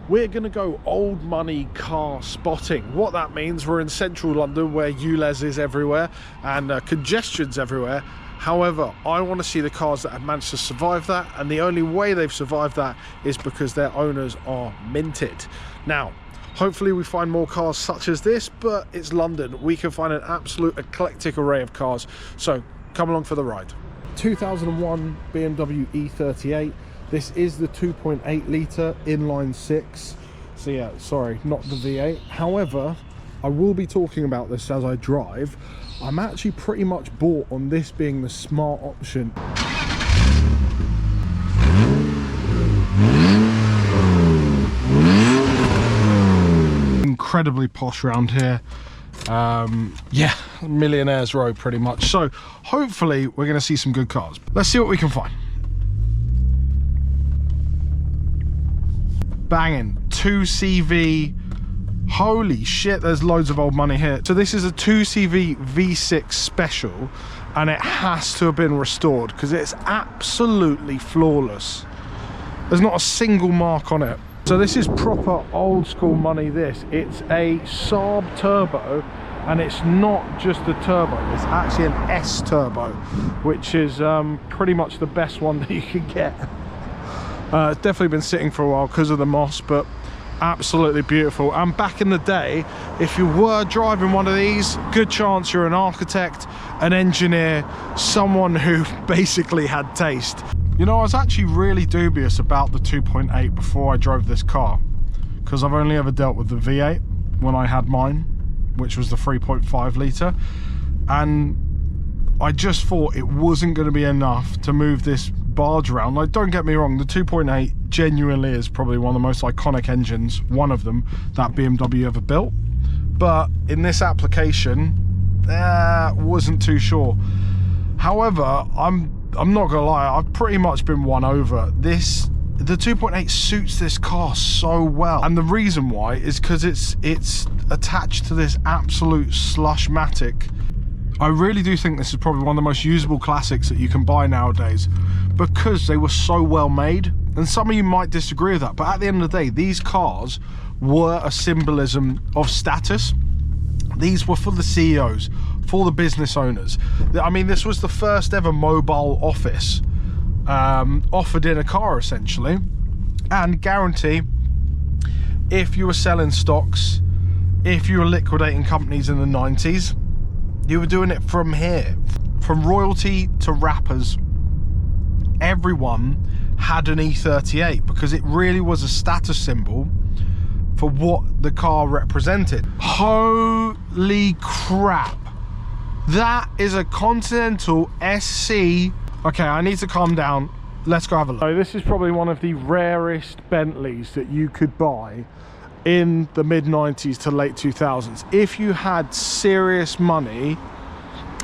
we're going to go old money car spotting. What that means, we're in central London where ULEZ is everywhere and congestion's everywhere. However, I want to see the cars that have managed to survive that, and the only way they've survived that is because their owners are minted. Now, hopefully we find more cars such as this, but it's London. We can find an absolute eclectic array of cars. So come along for the ride. 2001 BMW E38. This is the 2.8 litre inline six. So yeah, sorry, not the V8. However, I will be talking about this as I drive. I'm actually pretty much bought on this being the smart option. Incredibly posh around here. Yeah, Millionaires Row pretty much. So hopefully we're going to see some good cars. Let's see what we can find. Banging 2CV. Holy shit, there's loads of old money here. So this is a 2CV V6 special, and it has to have been restored because it's absolutely flawless. There's not a single mark on it. So this is proper old school money. This, it's a Saab turbo, and it's not just the turbo, it's actually an S turbo, which is pretty much the best one that you can get. It's definitely been sitting for a while because of the moss, but absolutely beautiful. And back in the day, if you were driving one of these, good chance you're an architect, an engineer, someone who basically had taste. You know, I was actually really dubious about the 2.8 before I drove this car, because I've only ever dealt with the V8 when I had mine, which was the 3.5 litre, and I just thought it wasn't going to be enough to move this barge around. Like, don't get me wrong, the 2.8 genuinely is probably one of the most iconic engines, one of them, that BMW ever built. But in this application, wasn't too sure. However, I'm not gonna lie, I've pretty much been won over. The 2.8 suits this car so well, and the reason why is because it's attached to this absolute slushmatic. I really do think this is probably one of the most usable classics that you can buy nowadays, because they were so well made. And some of you might disagree with that, but at the end of the day, these cars were a symbolism of status. These were for the CEOs, for the business owners. I mean, this was the first ever mobile office offered in a car, essentially. And guarantee, if you were selling stocks, if you were liquidating companies in the 90s, you were doing it from here. From royalty to rappers, everyone had an E38 because it really was a status symbol for what the car represented. Holy crap. That is a Continental SC. Okay, I need to calm down. Let's go have a look. So this is probably one of the rarest Bentleys that you could buy in the mid-90s to late 2000s. If you had serious money,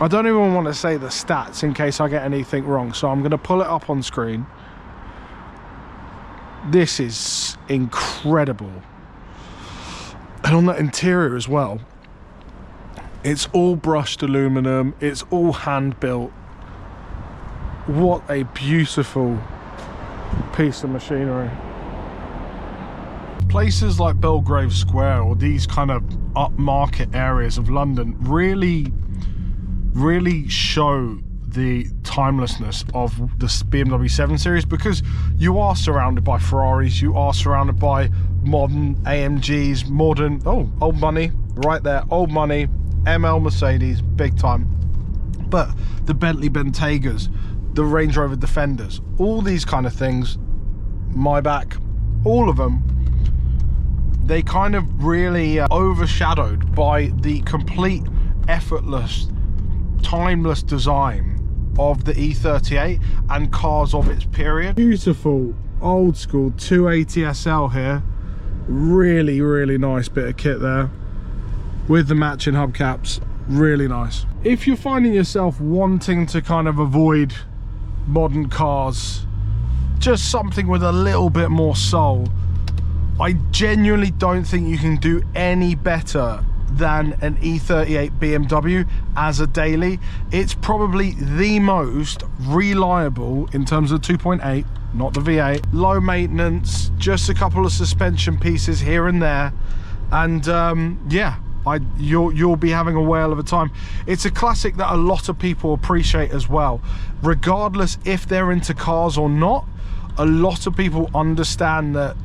I don't even want to say the stats in case I get anything wrong, so I'm going to pull it up on screen. This is incredible. And on that interior as well, it's all brushed aluminum, it's all hand built. What a beautiful piece of machinery. Places like Belgrave Square, or these kind of upmarket areas of London, really show the timelessness of the BMW 7 Series, because you are surrounded by Ferraris, you are surrounded by modern AMGs, modern, oh, old money, right there, old money, ML Mercedes, big time. But the Bentley Bentegas, the Range Rover Defenders, all these kind of things, Maybach, all of them, they kind of really overshadowed by the complete effortless, timeless design of the E38 and cars of its period. Beautiful old school 280 SL here. Really nice bit of kit there with the matching hubcaps. Really nice. If you're finding yourself wanting to kind of avoid modern cars, just something with a little bit more soul, I genuinely don't think you can do any better than an E38 BMW as a daily. It's probably the most reliable in terms of 2.8 not the V8. Low maintenance, just a couple of suspension pieces here and there, and yeah, you'll be having a whale of a time. It's a classic that a lot of people appreciate as well, regardless if they're into cars or not. A lot of people understand that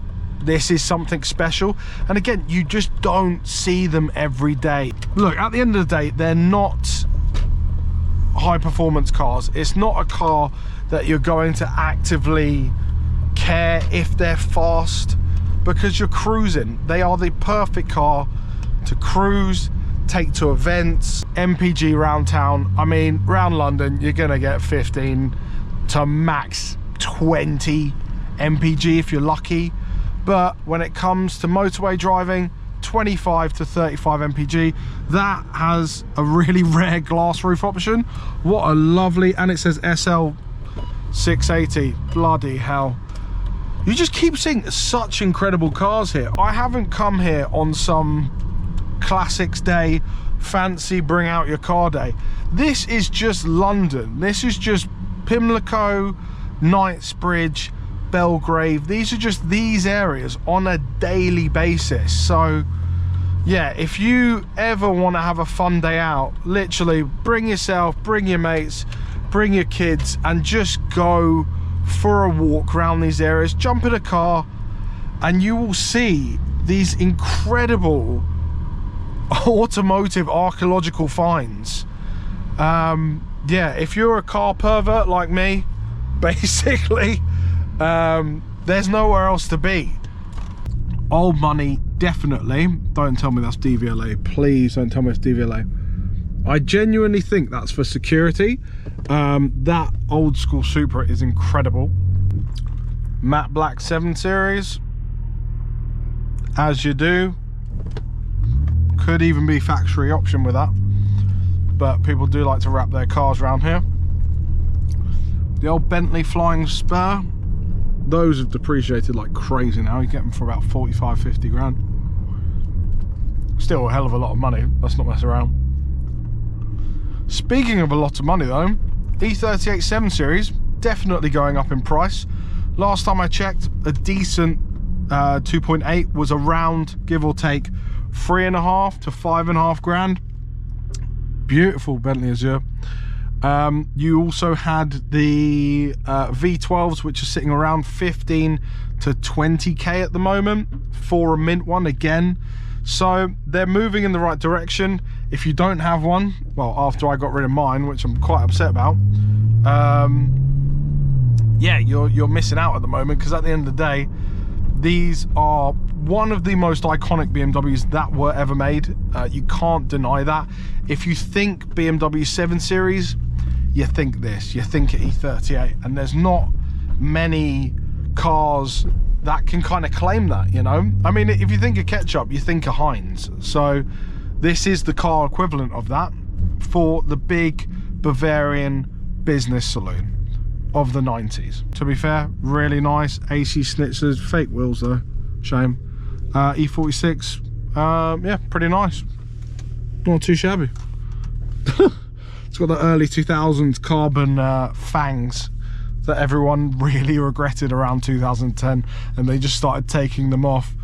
this is something special, and again, you just don't see them every day. Look, at the end of the day, they're not high performance cars. It's not a car that you're going to actively care if they're fast, because you're cruising. They are the perfect car to cruise, take to events, MPG round town. I mean, round London, you're gonna get 15 to max 20 MPG if you're lucky. But when it comes to motorway driving, 25 to 35 MPG. That has a really rare glass roof option. What a lovely, and it says SL 680. Bloody hell. You just keep seeing such incredible cars here. I haven't come here on some classics day, fancy bring out your car day. This is just London. This is just Pimlico, Knightsbridge, Belgrave. These are just these areas on a daily basis. So yeah, if you ever want to have a fun day out, literally bring yourself, bring your mates, bring your kids, and just go for a walk around these areas. Jump in a car and you will see these incredible automotive archaeological finds. Yeah, if you're a car pervert like me, basically, there's nowhere else to be. Old money, definitely. Don't tell me that's DVLA. Please don't tell me it's DVLA. I genuinely think that's for security. That old school Supra is incredible. Matte black 7 Series, as you do. Could even be factory option with that, but people do like to wrap their cars around here. The old Bentley Flying Spur, those have depreciated like crazy now. You get them for about 45, 50 grand. Still a hell of a lot of money, let's not mess around. Speaking of a lot of money though, E38 7 Series definitely going up in price. Last time I checked, a decent 2.8 was around, give or take, 3.5 to 5.5 grand. Beautiful Bentley Azure. You also had the V12s, which are sitting around 15 to 20k at the moment for a mint one again. So they're moving in the right direction. If you don't have one, well, after I got rid of mine, which I'm quite upset about, yeah, you're missing out at the moment, because at the end of the day, these are one of the most iconic BMWs that were ever made. You can't deny that. If you think BMW 7 Series, you think this, you think E38, and there's not many cars that can kind of claim that, you know? I mean, if you think of ketchup, you think of Heinz. So this is the car equivalent of that for the big Bavarian business saloon of the 90s. To be fair, really nice. AC schnitzers, fake wheels though, shame. E46, yeah, pretty nice. Not too shabby. It's got the early 2000s carbon fangs that everyone really regretted around 2010, and they just started taking them off,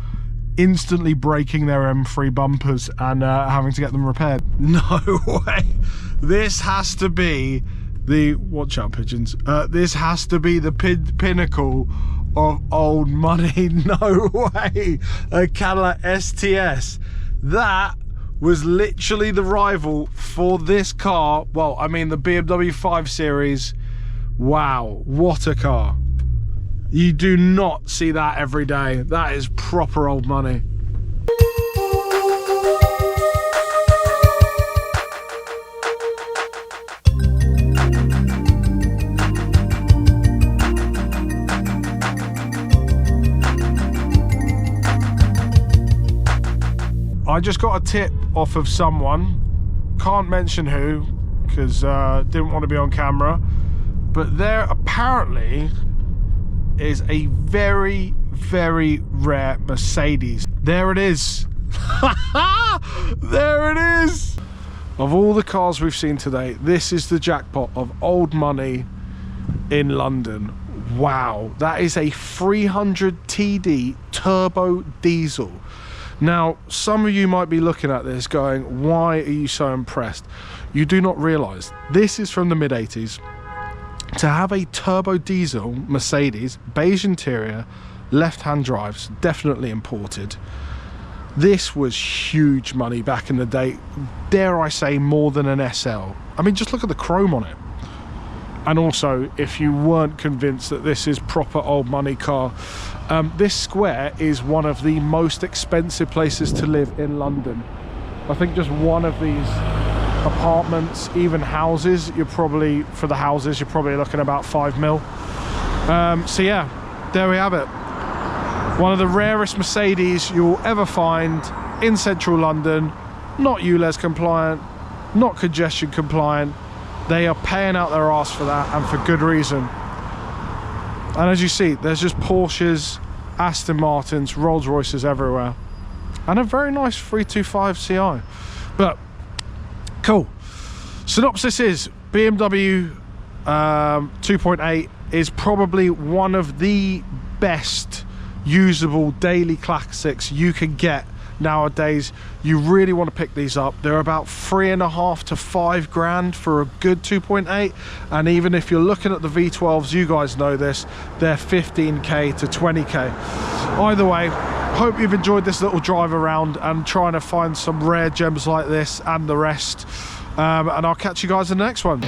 instantly breaking their M3 bumpers and having to get them repaired. No way. This has to be the, watch out pigeons, this has to be the pinnacle of old money. No way. A Cadillac STS. That was literally the rival for this car. Well, I mean the BMW 5 Series. Wow, what a car. You do not see that every day. That is proper old money. I just got a tip off of someone, can't mention who, because didn't want to be on camera, but there apparently is a very, very rare Mercedes. There it is. There it is. Of all the cars we've seen today, this is the jackpot of old money in London. Wow, that is a 300 TD turbo diesel. Now, some of you might be looking at this going, why are you so impressed? You do not realize this is from the mid 80s. To have a turbo diesel Mercedes, beige interior, left-hand drives, definitely imported. This was huge money back in the day. Dare I say more than an SL. I mean, just look at the chrome on it. And also, if you weren't convinced that this is proper old money car, this square is one of the most expensive places to live in London. I think just one of these apartments, even houses, you're probably, for the houses, you're probably looking about 5 mil. So yeah, there we have it. One of the rarest Mercedes you'll ever find in central London. Not ULEZ compliant, not congestion compliant. They are paying out their ass for that, and for good reason. And as you see, there's just Porsches, Aston Martins, Rolls Royces everywhere, and a very nice 325 Ci. But cool. Synopsis is BMW 2.8 is probably one of the best usable daily classics you can get nowadays. You really want to pick these up. They're about 3.5 to 5 grand for a good 2.8, and even if you're looking at the V12s, you guys know this, they're 15k to 20k. Either way, hope you've enjoyed this little drive around and trying to find some rare gems like this and the rest, and I'll catch you guys in the next one.